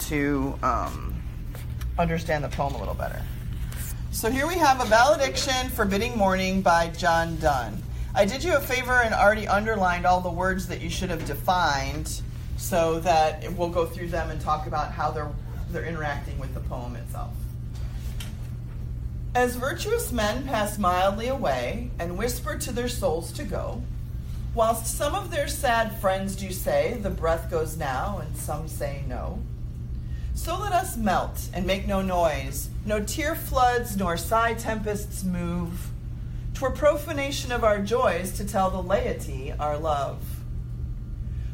to understand the poem a little better. So here we have a valediction forbidding mourning by John Donne. I did you a favor and already underlined all the words that you should have defined so that we'll go through them and talk about how they're interacting with the poem itself. As virtuous men pass mildly away and whisper to their souls to go, whilst some of their sad friends do say, the breath goes now, and some say no, so let us melt and make no noise, no tear floods nor sigh tempests move. 'Twere profanation of our joys to tell the laity our love.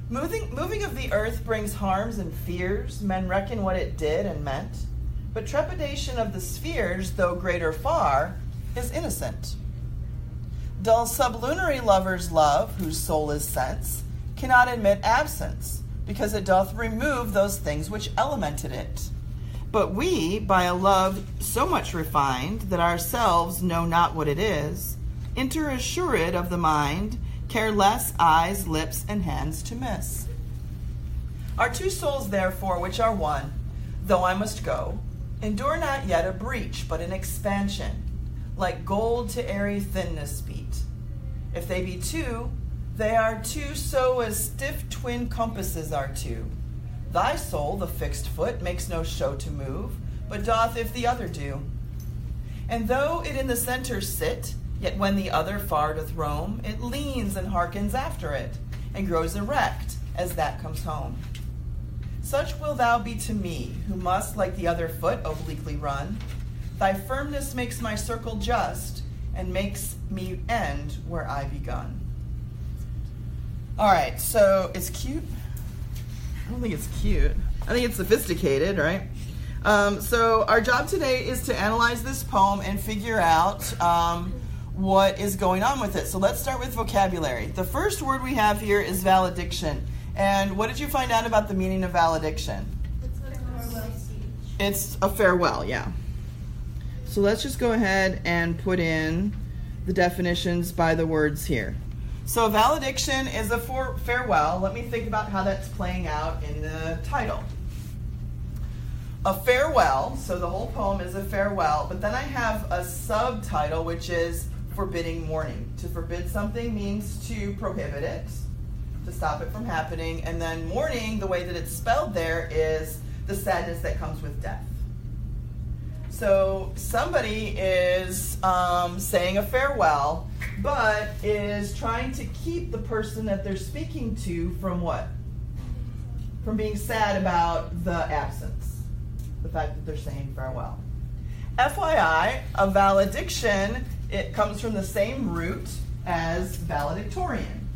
Moving of the earth brings harms and fears, men reckon what it did and meant, but trepidation of the spheres, though greater far, is innocent. Dull sublunary lovers' love, whose soul is sense, cannot admit absence, because it doth remove those things which elemented it. But we, by a love so much refined that ourselves know not what it is, enter assured of the mind, care less eyes, lips, and hands to miss. Our two souls, therefore, which are one, though I must go, endure not yet a breach, but an expansion, like gold to airy thinness beat. If they be two, they are two so as stiff twin compasses are two. Thy soul, the fixed foot, makes no show to move, but doth if the other do. And though it in the center sit, yet when the other far doth roam, it leans and hearkens after it, and grows erect as that comes home. Such will thou be to me, who must, like the other foot, obliquely run. Thy firmness makes my circle just, and makes me end where I begun. All right, so it's cute. I don't think it's cute. I think it's sophisticated, right? So our job today is to analyze this poem and figure out what is going on with it. So let's start with vocabulary. The first word we have here is valediction. And what did you find out about the meaning of valediction? It's a farewell, yeah. So let's just go ahead and put in the definitions by the words here. So valediction is a farewell. Let me think about how that's playing out in the title. A farewell, so the whole poem is a farewell, but then I have a subtitle which is forbidding mourning. To forbid something means to prohibit it, to stop it from happening, and then mourning, the way that it's spelled there, is the sadness that comes with death. So somebody is saying a farewell, but is trying to keep the person that they're speaking to from what? From being sad about the absence, the fact that they're saying farewell. FYI, a valediction, it comes from the same root as valedictorian.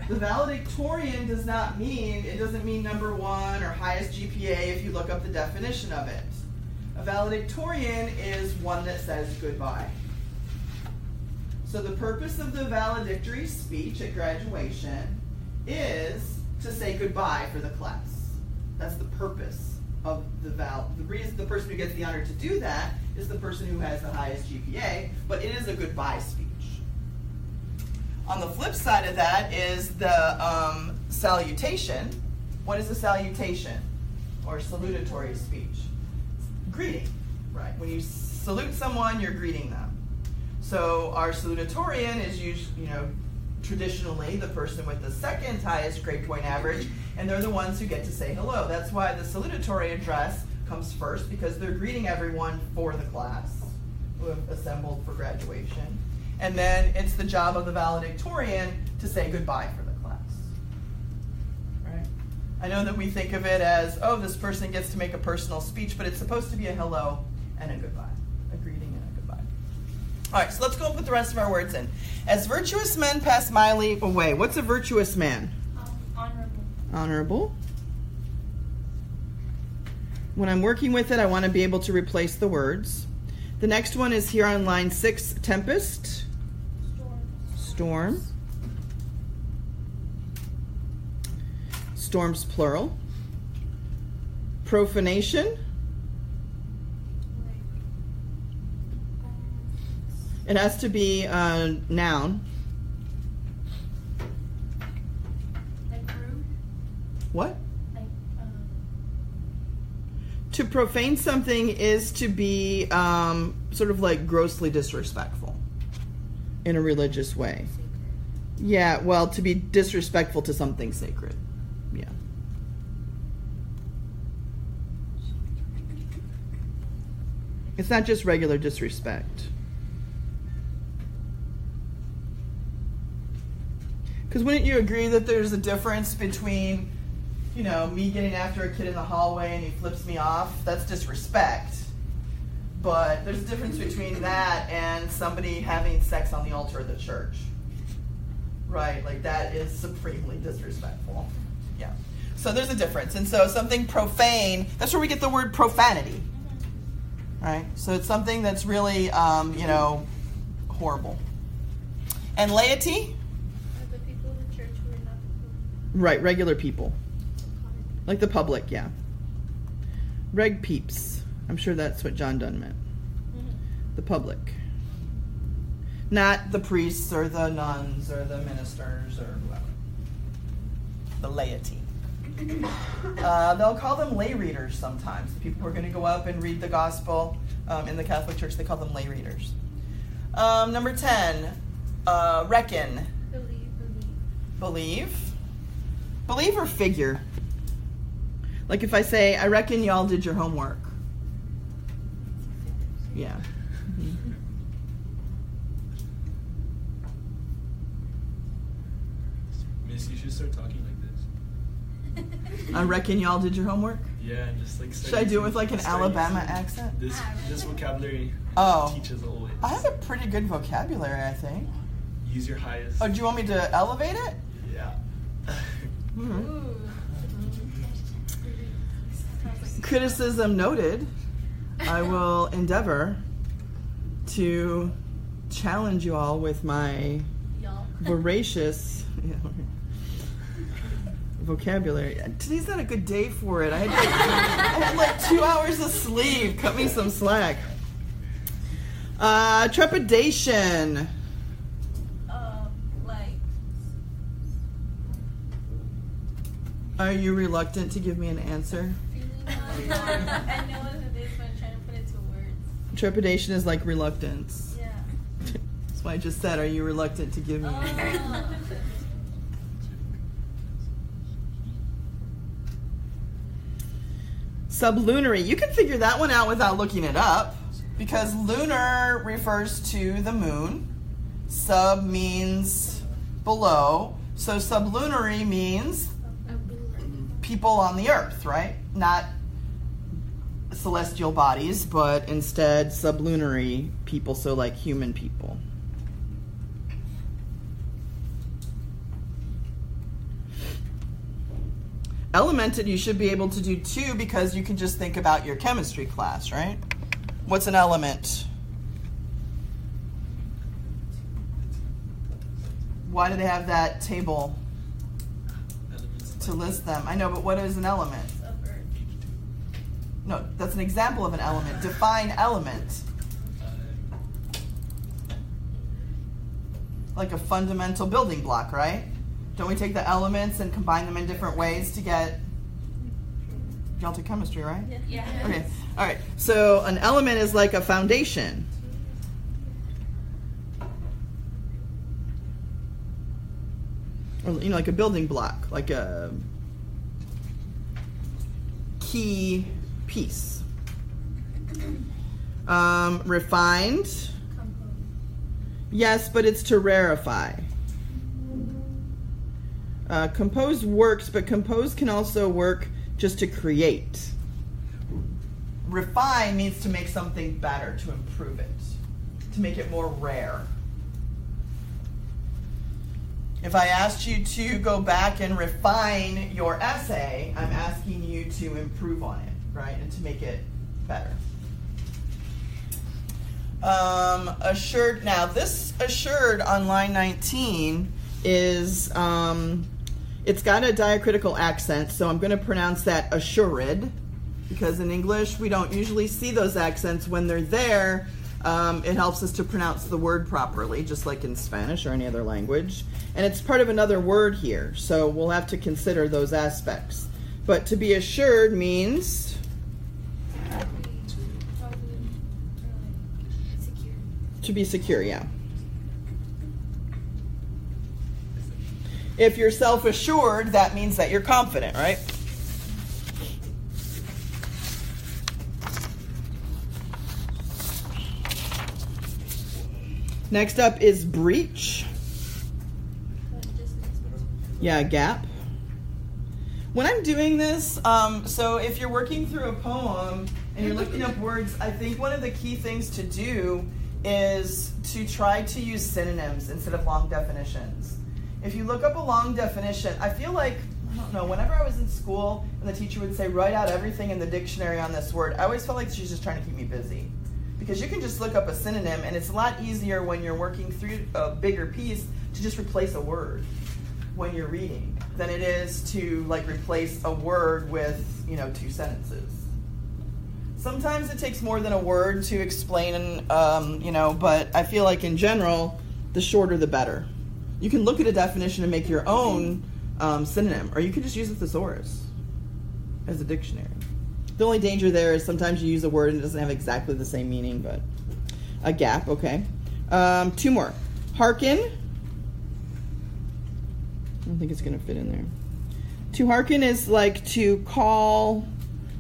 The valedictorian doesn't mean number one or highest GPA if you look up the definition of it. A valedictorian is one that says goodbye. So the purpose of the valedictory speech at graduation is to say goodbye for the class. That's the purpose of the reason the person who gets the honor to do that is the person who has the highest GPA, but it is a goodbye speech. On the flip side of that is the salutation. What is a salutation or salutatory speech? Greeting, right? When you salute someone, you're greeting them. So our salutatorian is usually, traditionally the person with the second highest grade point average, and they're the ones who get to say hello. That's why the salutatory address comes first, because they're greeting everyone for the class who have assembled for graduation. And then it's the job of the valedictorian to say goodbye for the class. Right? I know that we think of it as, oh, this person gets to make a personal speech, but it's supposed to be a hello and a goodbye, a greeting and a goodbye. All right, so let's go and put the rest of our words in. As virtuous men pass mildly away. What's a virtuous man? Honorable. Honorable. When I'm working with it, I want to be able to replace the words. The next one is here on line 6, tempest. Storm. Storms plural. Profanation. It has to be a noun. Like rude? What? Like, To profane something is to be sort of like grossly disrespectful in a religious way. Yeah, well, to be disrespectful to something sacred. Yeah. It's not just regular disrespect. Because wouldn't you agree that there's a difference between, you know, me getting after a kid in the hallway and he flips me off? That's disrespect. But there's a difference between that and somebody having sex on the altar of the church. Right? Like, that is supremely disrespectful. Yeah. So there's a difference. And so something profane, that's where we get the word profanity. Right? So it's something that's really, you know, horrible. And laity? The people in the church who are not the people. Right, regular people. Like the public, yeah. Reg peeps. I'm sure that's what John Donne meant. The public. Not the priests or the nuns or the ministers or whoever. The laity. They'll call them lay readers sometimes. People who are going to go up and read the gospel in the Catholic Church, they call them lay readers. Number 10, reckon. Believe. Believe or figure. Like if I say, I reckon y'all did your homework. Yeah. Miss, you should start talking like this. I reckon y'all did your homework? Yeah, and just like... Should I do it with like an Alabama accent? This vocabulary teaches always. I have a pretty good vocabulary, I think. Use your highest. Oh, do you want me to elevate it? Yeah. Criticism noted. I will endeavor to challenge you all with my voracious vocabulary. Today's not a good day for it. I had like 2 hours of sleep. Cut me some slack. Trepidation. Are you reluctant to give me an answer? I know what it is, but I'm trying to put it to words. Trepidation is like reluctance. Yeah. That's why I just said, are you reluctant to give me an answer? Sublunary. You can figure that one out without looking it up, because lunar refers to the moon. Sub means below. So sublunary means people on the earth, right? Not celestial bodies, but instead sublunary people, so like human people. Elemented you should be able to do too, because you can just think about your chemistry class, right? What's an element? Why do they have that table to list them? I know, but what is an element? No, that's an example of an element. Define element. Like a fundamental building block, right? Don't we take the elements and combine them in different ways to get... Y'all took chemistry, right? Yeah. Okay. All right. So an element is like a foundation. Or, you know, like a building block, like a key piece. Refined. Yes, but it's to rarefy. Compose works, but compose can also work just to create. Refine means to make something better, to improve it, to make it more rare. If I asked you to go back and refine your essay, I'm asking you to improve on it, right, and to make it better. Assured. Now, this assured on line 19 is, it's got a diacritical accent, so I'm going to pronounce that assured, because in English we don't usually see those accents. When they're there, it helps us to pronounce the word properly, just like in Spanish or any other language. And it's part of another word here, so we'll have to consider those aspects. But to be assured means To be secure, yeah. If you're self-assured, that means that you're confident, right? Next up is breach. Yeah, gap. When I'm doing this, so if you're working through a poem and you're looking up words, I think one of the key things to do is to try to use synonyms instead of long definitions. If you look up a long definition, I feel like, I don't know, whenever I was in school and the teacher would say, write out everything in the dictionary on this word, I always felt like she's just trying to keep me busy. Because you can just look up a synonym, and it's a lot easier when you're working through a bigger piece to just replace a word when you're reading than it is to like replace a word with, you know, 2 sentences. Sometimes it takes more than a word to explain, you know, but I feel like in general, the shorter the better. You can look at a definition and make your own synonym, or you can just use a thesaurus as a dictionary. The only danger there is sometimes you use a word and it doesn't have exactly the same meaning, but a gap, okay. 2 more. Hearken. I don't think it's going to fit in there. To hearken is like to call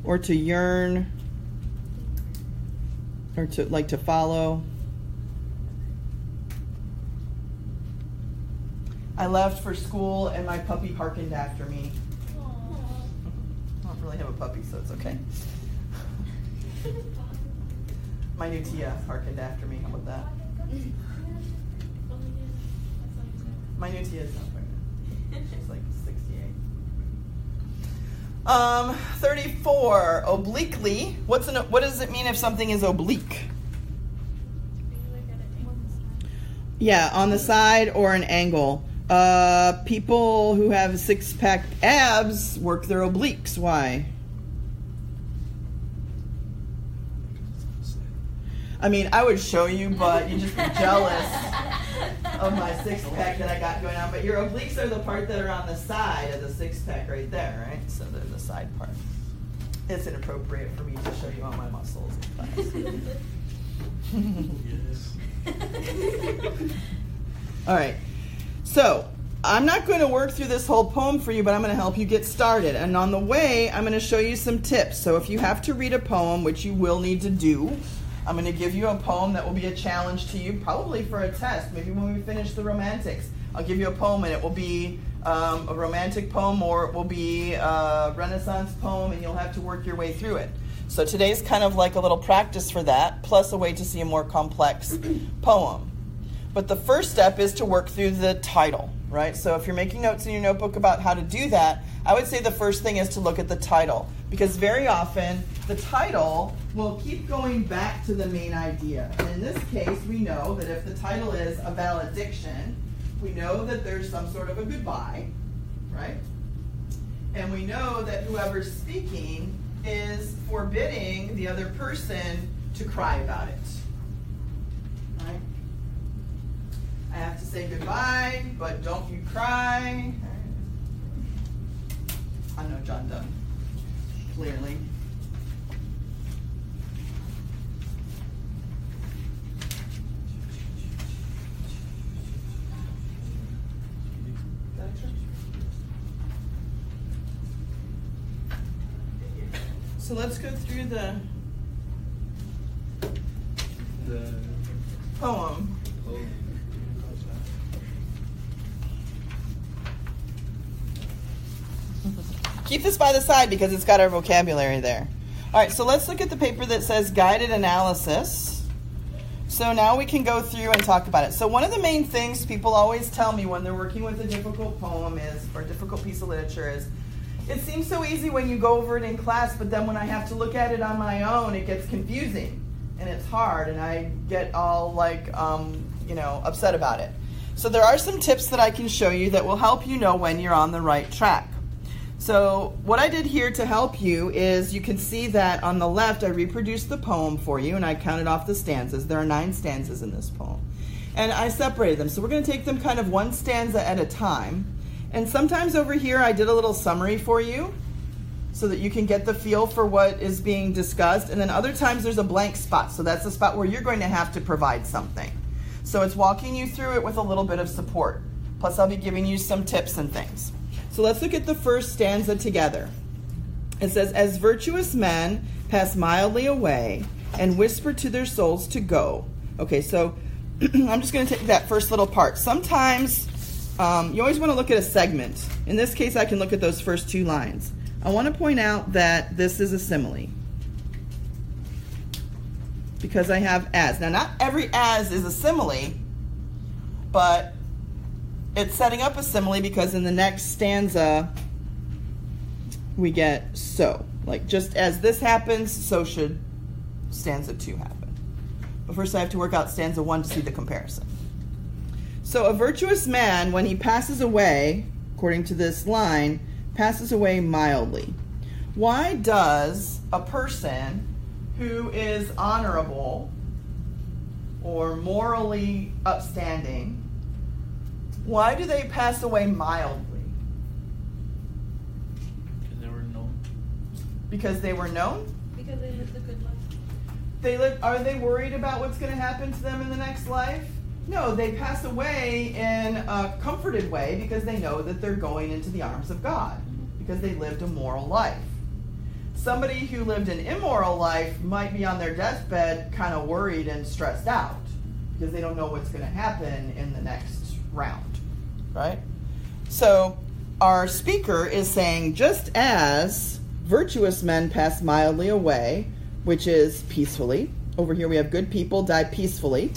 or to yearn or to like to follow. I left for school and my puppy hearkened after me. I don't really have a puppy, so it's okay. My new Tia hearkened after me. How about that? My new Tia is not pregnant. She's like 68. 34. Obliquely. What does it mean if something is oblique? Yeah, on the side or an angle. People who have 6-pack abs work their obliques. Why? I mean, I would show you, but you'd just be jealous of my 6-pack that I got going on. But your obliques are the part that are on the side of the 6-pack right there, right? So they're the side part. It's inappropriate for me to show you all my muscles in class. All right. So, I'm not going to work through this whole poem for you, but I'm going to help you get started. And on the way, I'm going to show you some tips. So if you have to read a poem, which you will need to do, I'm going to give you a poem that will be a challenge to you, probably for a test. Maybe when we finish the Romantics, I'll give you a poem and it will be a romantic poem or it will be a Renaissance poem and you'll have to work your way through it. So today's kind of like a little practice for that, plus a way to see a more complex poem. But the first step is to work through the title, right? So if you're making notes in your notebook about how to do that, I would say the first thing is to look at the title. Because very often, the title will keep going back to the main idea. And in this case, we know that if the title is a valediction, we know that there's some sort of a goodbye, right? And we know that whoever's speaking is forbidding the other person to cry about it, right? I have to say goodbye, but don't you cry. I know John Donne, clearly. So let's go through the poem. Keep this by the side because it's got our vocabulary there. All right, so let's look at the paper that says guided analysis. So now we can go through and talk about it. So one of the main things people always tell me when they're working with a difficult poem is, or a difficult piece of literature is, it seems so easy when you go over it in class, but then when I have to look at it on my own, it gets confusing and it's hard and I get all like, upset about it. So there are some tips that I can show you that will help you know when you're on the right track. So what I did here to help you is you can see that on the left I reproduced the poem for you and I counted off the stanzas. There are 9 stanzas in this poem. And I separated them. So we're going to take them kind of one stanza at a time. And sometimes over here I did a little summary for you. so that you can get the feel for what is being discussed. And then other times there's a blank spot. So that's the spot where you're going to have to provide something. So it's walking you through it with a little bit of support. Plus I'll be giving you some tips and things. So let's look at the first stanza together. It says, as virtuous men pass mildly away and whisper to their souls to go. Okay, so I'm just going to take that first little part. Sometimes you always want to look at a segment. In this case, I can look at those first two lines. I want to point out that this is a simile, because I have as. Now, not every as is a simile, but it's setting up a simile because in the next stanza, we get so. Like, just as this happens, so should stanza 2 happen. But first I have to work out stanza 1 to see the comparison. So a virtuous man, when he passes away, according to this line, passes away mildly. Why does a person who is honorable or morally upstanding, why do they pass away mildly? Because they were known. Because they were known? Because they lived a good life. Are they worried about what's going to happen to them in the next life? No, they pass away in a comforted way because they know that they're going into the arms of God, because they lived a moral life. Somebody who lived an immoral life might be on their deathbed kind of worried and stressed out because they don't know what's going to happen in the next round, right? So our speaker is saying, just as virtuous men pass mildly away, which is peacefully. Over here we have good people die peacefully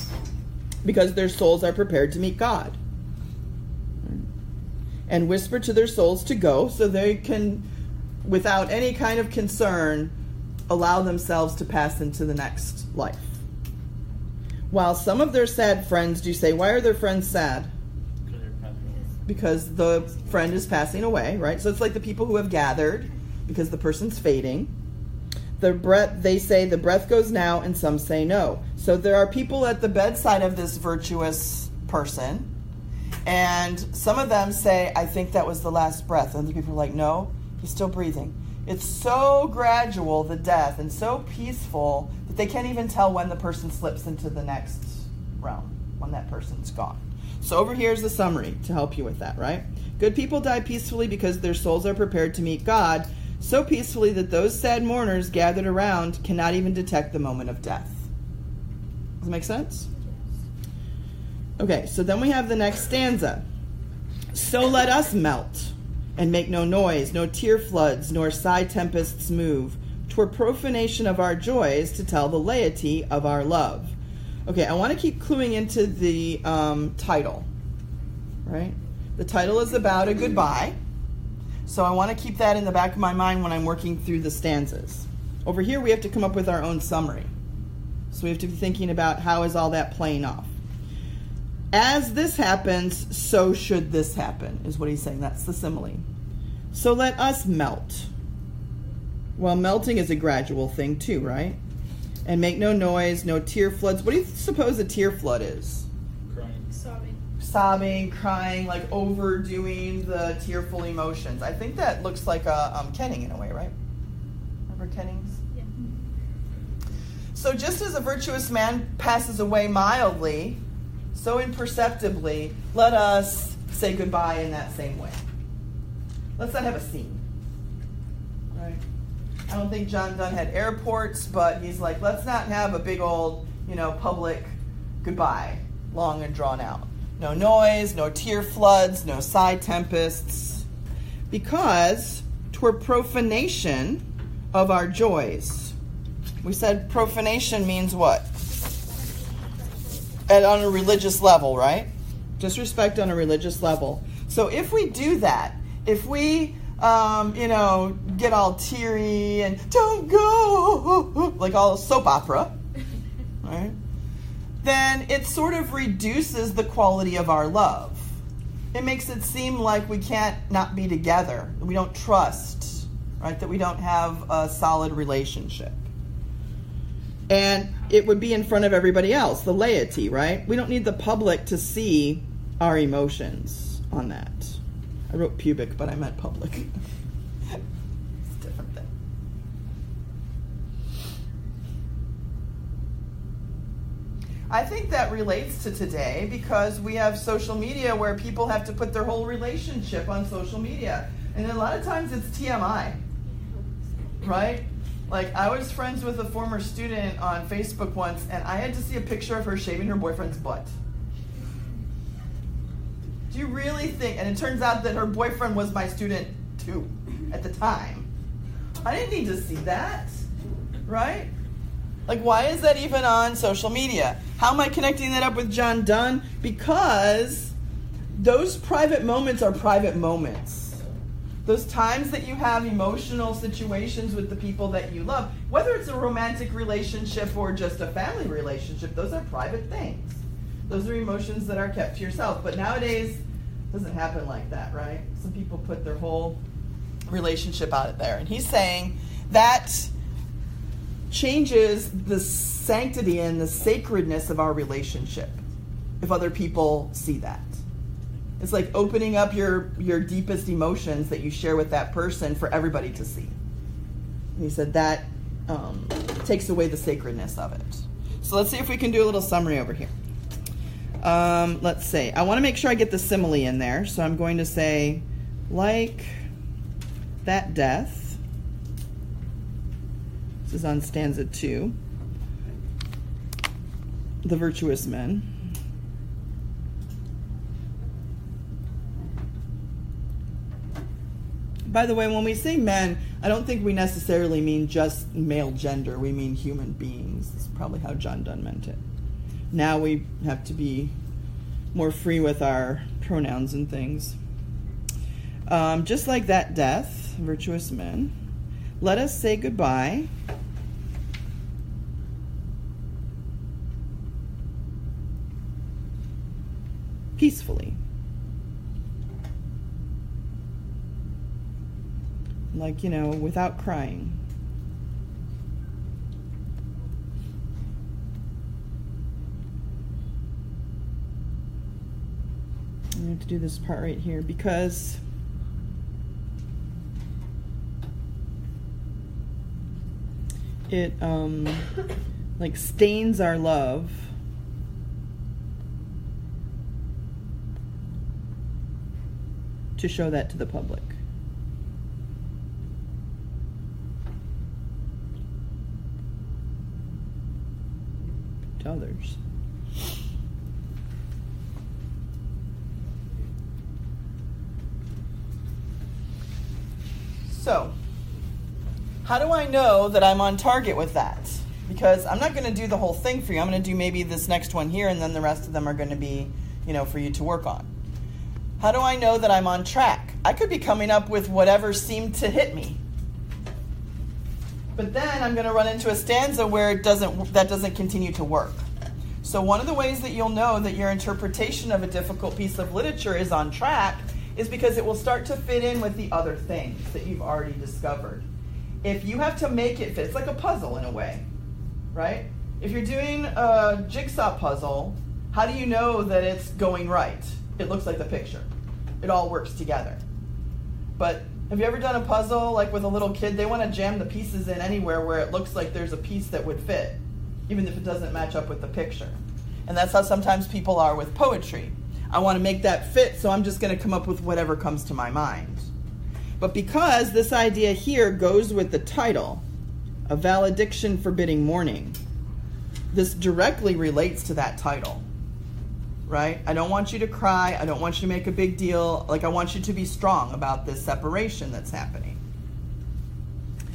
because their souls are prepared to meet God. And whisper to their souls to go so they can, without any kind of concern, allow themselves to pass into the next life. While some of their sad friends do say, why are their friends sad? Because the friend is passing away, right? So it's like the people who have gathered because the person's fading. They say the breath goes now, and some say no. So there are people at the bedside of this virtuous person, and some of them say, I think that was the last breath. And other people are like, no, he's still breathing. It's so gradual, the death, and so peaceful that they can't even tell when the person slips into the next realm, when that person's gone. So over here's the summary to help you with that, right? Good people die peacefully because their souls are prepared to meet God, so peacefully that those sad mourners gathered around cannot even detect the moment of death. Does that make sense? Okay, so then we have the next stanza. So let us melt and make no noise, no tear floods, nor sigh tempests move. 'Twere profanation of our joys to tell the laity of our love. Okay, I want to keep cluing into the title, right? The title is about a goodbye. So I want to keep that in the back of my mind when I'm working through the stanzas. Over here, we have to come up with our own summary. So we have to be thinking about how is all that playing off. As this happens, so should this happen, is what he's saying. That's the simile. So let us melt. Well, melting is a gradual thing too, right? And make no noise, no tear floods. What do you suppose a tear flood is? Crying. Sobbing, crying, like overdoing the tearful emotions. I think that looks like a kenning in a way, right? Remember kennings? Yeah. So just as a virtuous man passes away mildly, so imperceptibly, let us say goodbye in that same way. Let's not have a scene, right? I don't think John Donne had airports, but he's like, let's not have a big old, public goodbye, long and drawn out. No noise, no tear floods, no sigh tempests, because 'twere profanation of our joys. We said profanation means what? On a religious level, right? Disrespect on a religious level. So if we do that, if we, get all teary and don't go, like all soap opera, right? Then it sort of reduces the quality of our love. It makes it seem like we can't not be together, that we don't trust, right? That we don't have a solid relationship. And it would be in front of everybody else, the laity, right? We don't need the public to see our emotions on that. I wrote pubic, but I meant public. It's different. I think that relates to today because we have social media where people have to put their whole relationship on social media. And a lot of times it's TMI, right? Like, I was friends with a former student on Facebook once, and I had to see a picture of her shaving her boyfriend's butt. Do you really think, and it turns out that her boyfriend was my student too at the time. I didn't need to see that, right? Like, why is that even on social media? How am I connecting that up with John Donne? Because those private moments are private moments. Those times that you have emotional situations with the people that you love, whether it's a romantic relationship or just a family relationship, those are private things. Those are emotions that are kept to yourself. But nowadays, it doesn't happen like that, right? Some people put their whole relationship out there. And he's saying that changes the sanctity and the sacredness of our relationship if other people see that. It's like opening up your deepest emotions that you share with that person for everybody to see. And he said that takes away the sacredness of it. So let's see if we can do a little summary over here. Let's see. I want to make sure I get the simile in there. So I'm going to say, like that death. This is on stanza 2. The virtuous men. By the way, when we say men, I don't think we necessarily mean just male gender. We mean human beings. That's probably how John Donne meant it. Now we have to be more free with our pronouns and things. Just like that death, virtuous men, let us say goodbye. Peacefully. Like, without crying. I have to do this part right here because it like stains our love to show that to the public. To others. So, how do I know that I'm on target with that? Because I'm not going to do the whole thing for you. I'm going to do maybe this next one here, and then the rest of them are going to be, for you to work on. How do I know that I'm on track? I could be coming up with whatever seemed to hit me. But then I'm going to run into a stanza where that doesn't continue to work. So one of the ways that you'll know that your interpretation of a difficult piece of literature is on track is because it will start to fit in with the other things that you've already discovered. If you have to make it fit, it's like a puzzle in a way, right? If you're doing a jigsaw puzzle, how do you know that it's going right? It looks like the picture. It all works together. But have you ever done a puzzle like with a little kid? They want to jam the pieces in anywhere where it looks like there's a piece that would fit, even if it doesn't match up with the picture. And that's how sometimes people are with poetry. I want to make that fit, so I'm just going to come up with whatever comes to my mind. But because this idea here goes with the title, A Valediction Forbidding Mourning, this directly relates to that title, right? I don't want you to cry. I don't want you to make a big deal. Like, I want you to be strong about this separation that's happening.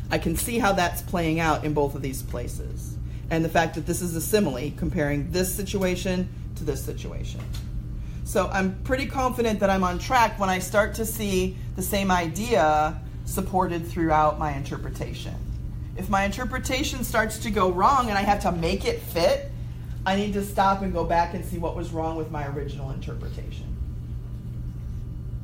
I can see how that's playing out in both of these places. And the fact that this is a simile comparing this situation to this situation. So I'm pretty confident that I'm on track when I start to see the same idea supported throughout my interpretation. If my interpretation starts to go wrong and I have to make it fit, I need to stop and go back and see what was wrong with my original interpretation.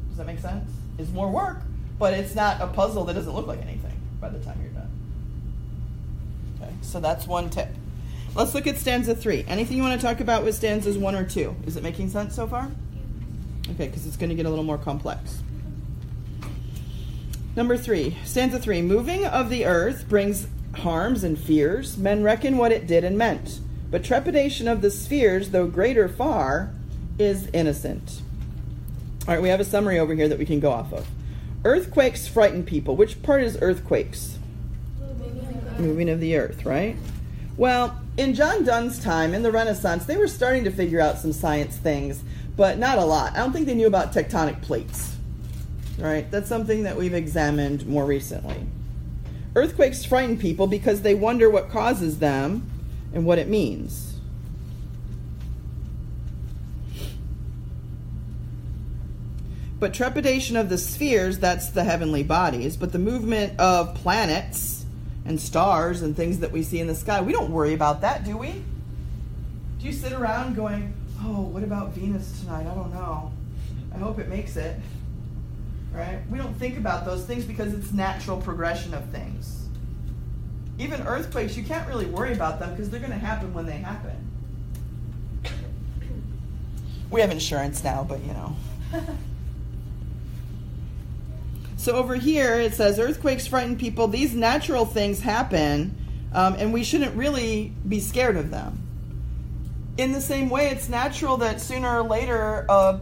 Does that make sense? It's more work, but it's not a puzzle that doesn't look like anything by the time you're done. Okay, so that's one tip. Let's look at stanza 3. Anything you want to talk about with stanzas 1 or 2? Is it making sense so far? Okay, because it's going to get a little more complex. Number 3, stanza 3. Moving of the earth brings harms and fears. Men reckon what it did and meant. But trepidation of the spheres, though greater far, is innocent. All right, we have a summary over here that we can go off of. Earthquakes frighten people. Which part is earthquakes? Moving of the earth, right? Well, in John Donne's time, in the Renaissance, they were starting to figure out some science things, but not a lot. I don't think they knew about tectonic plates. Right? That's something that we've examined more recently. Earthquakes frighten people because they wonder what causes them and what it means. But trepidation of the spheres, that's the heavenly bodies, but the movement of planets and stars and things that we see in the sky, we don't worry about that, do we? Do you sit around going, oh, what about Venus tonight? I don't know. I hope it makes it. Right? We don't think about those things because it's natural progression of things. Even earthquakes, you can't really worry about them because they're going to happen when they happen. We have insurance now, but you know. So over here it says earthquakes frighten people. These natural things happen, and we shouldn't really be scared of them. In the same way, it's natural that sooner or later a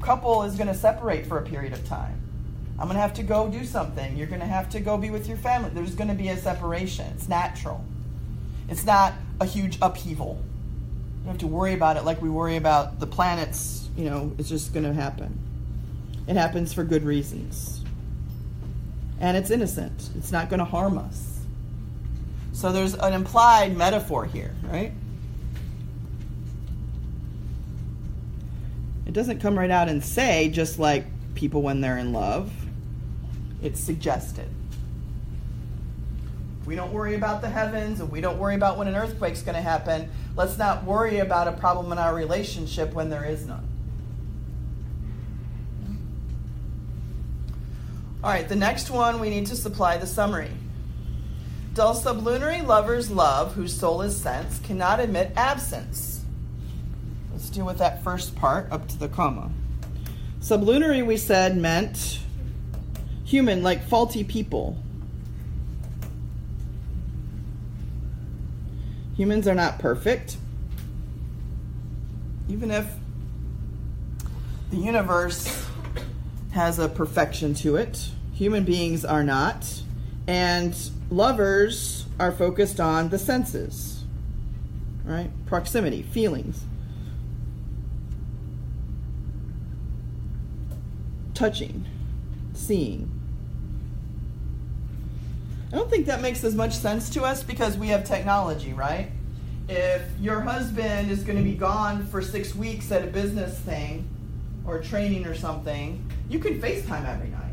couple is going to separate for a period of time. I'm going to have to go do something. You're going to have to go be with your family. There's going to be a separation. It's natural. It's not a huge upheaval. You don't have to worry about it like we worry about the planets. You know, it's just going to happen. It happens for good reasons. And it's innocent. It's not going to harm us. So there's an implied metaphor here, right? It doesn't come right out and say, just like people when they're in love. It's suggested. If we don't worry about the heavens, and we don't worry about when an earthquake's going to happen, let's not worry about a problem in our relationship when there is none. All right, the next one, we need to supply the summary. Dull sublunary lovers' love, whose soul is sense, cannot admit absence. Let's deal with that first part up to the comma. Sublunary, we said, meant human, like faulty people. Humans are not perfect. Even if the universe has a perfection to it, human beings are not. And lovers are focused on the senses, right? Proximity, feelings. Touching, seeing. I don't think that makes as much sense to us because we have technology, right? If your husband is going to be gone for 6 weeks at a business thing or training or something, you can FaceTime every night.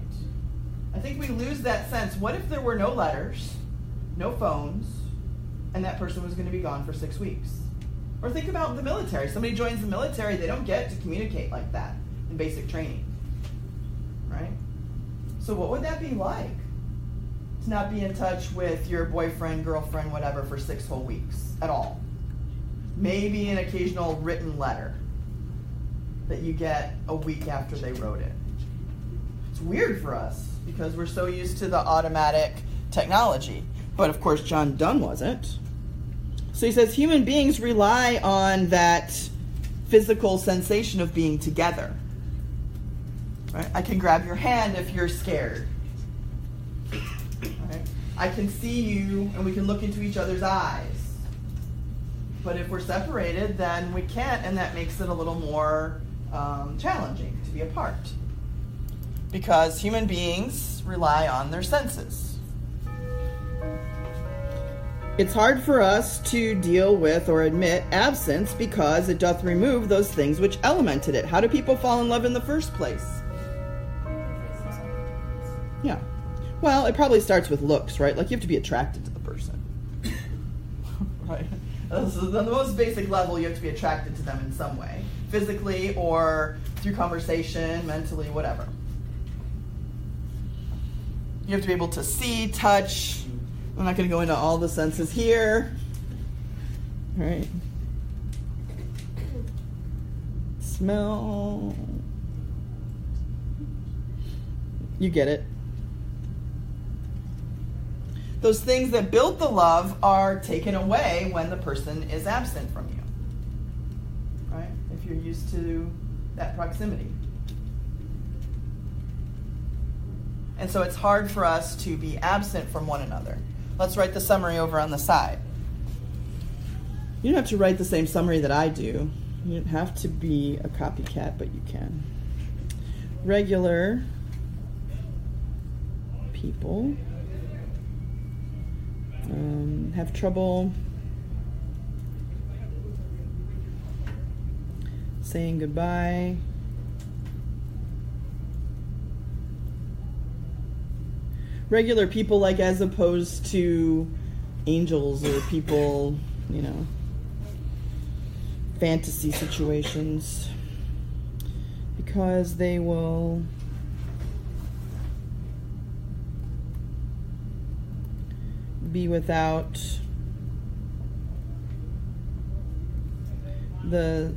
I think we lose that sense. What if there were no letters, no phones, and that person was going to be gone for 6 weeks? Or think about the military. Somebody joins the military, they don't get to communicate like that in basic training. Right? So what would that be like? To not be in touch with your boyfriend, girlfriend, whatever for 6 whole weeks at all. Maybe an occasional written letter that you get a week after they wrote it. It's weird for us because we're so used to the automatic technology. But of course John Donne wasn't. So he says human beings rely on that physical sensation of being together. Right? I can grab your hand if you're scared. Right? I can see you and we can look into each other's eyes. But if we're separated, then we can't, and that makes it a little more challenging to be apart. Because human beings rely on their senses. It's hard for us to deal with or admit absence because it doth remove those things which elemented it. How do people fall in love in the first place? Yeah. Well, it probably starts with looks, right? Like you have to be attracted to the person. Right? On the most basic level, you have to be attracted to them in some way. Physically or through conversation, mentally, whatever. You have to be able to see, touch. I'm not going to go into all the senses here. All right. Smell. You get it. those things that build the love are taken away when the person is absent from you. Right? If you're used to that proximity. And so it's hard for us to be absent from one another. Let's write the summary over on the side. You don't have to write the same summary that I do. You don't have to be a copycat, but you can. Regular people have trouble saying goodbye. Regular people, like as opposed to angels or people, you know, fantasy situations, because they will be without the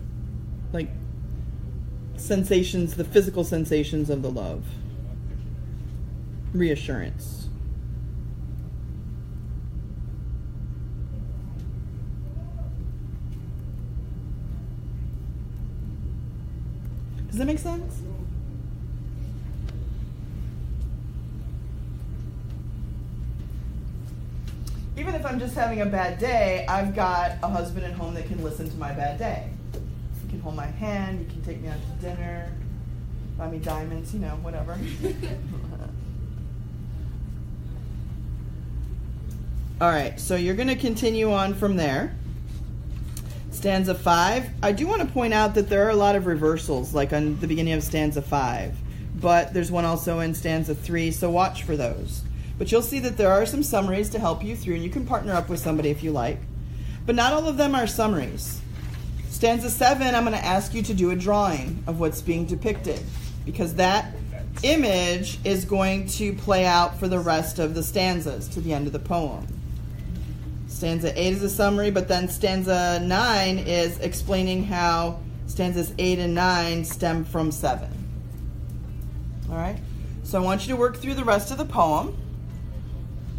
sensations, the physical sensations of the love. Reassurance. Does that make sense? Even if I'm just having a bad day, I've got a husband at home that can listen to my bad day. You can hold my hand, you can take me out to dinner, buy me diamonds, you know, whatever. All right, so you're going to continue on from there. Stanza 5. I do want to point out that there are a lot of reversals, like on the beginning of stanza 5, but there's one also in stanza 3, so watch for those. But you'll see that there are some summaries to help you through, and you can partner up with somebody if you like. But not all of them are summaries. Stanza 7, I'm going to ask you to do a drawing of what's being depicted, because that image is going to play out for the rest of the stanzas to the end of the poem. Stanza 8 is a summary, but then stanza 9 is explaining how stanzas 8 and 9 stem from 7. All right? So I want you to work through the rest of the poem.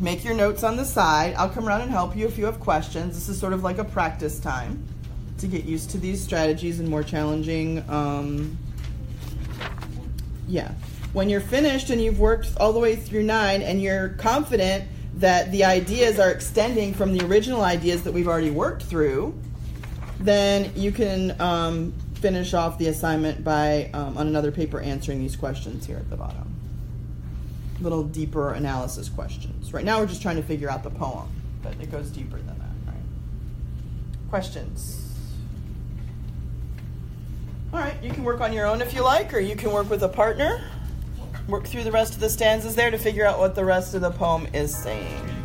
Make your notes on the side. I'll come around and help you if you have questions. This is sort of like a practice time to get used to these strategies and more challenging. When you're finished and you've worked all the way through 9 and you're confident that the ideas are extending from the original ideas that we've already worked through, then you can finish off the assignment by, on another paper, answering these questions here at the bottom. Little deeper analysis questions. Right now we're just trying to figure out the poem, but it goes deeper than that, right? Questions? All right, you can work on your own if you like, or you can work with a partner. Work through the rest of the stanzas there to figure out what the rest of the poem is saying.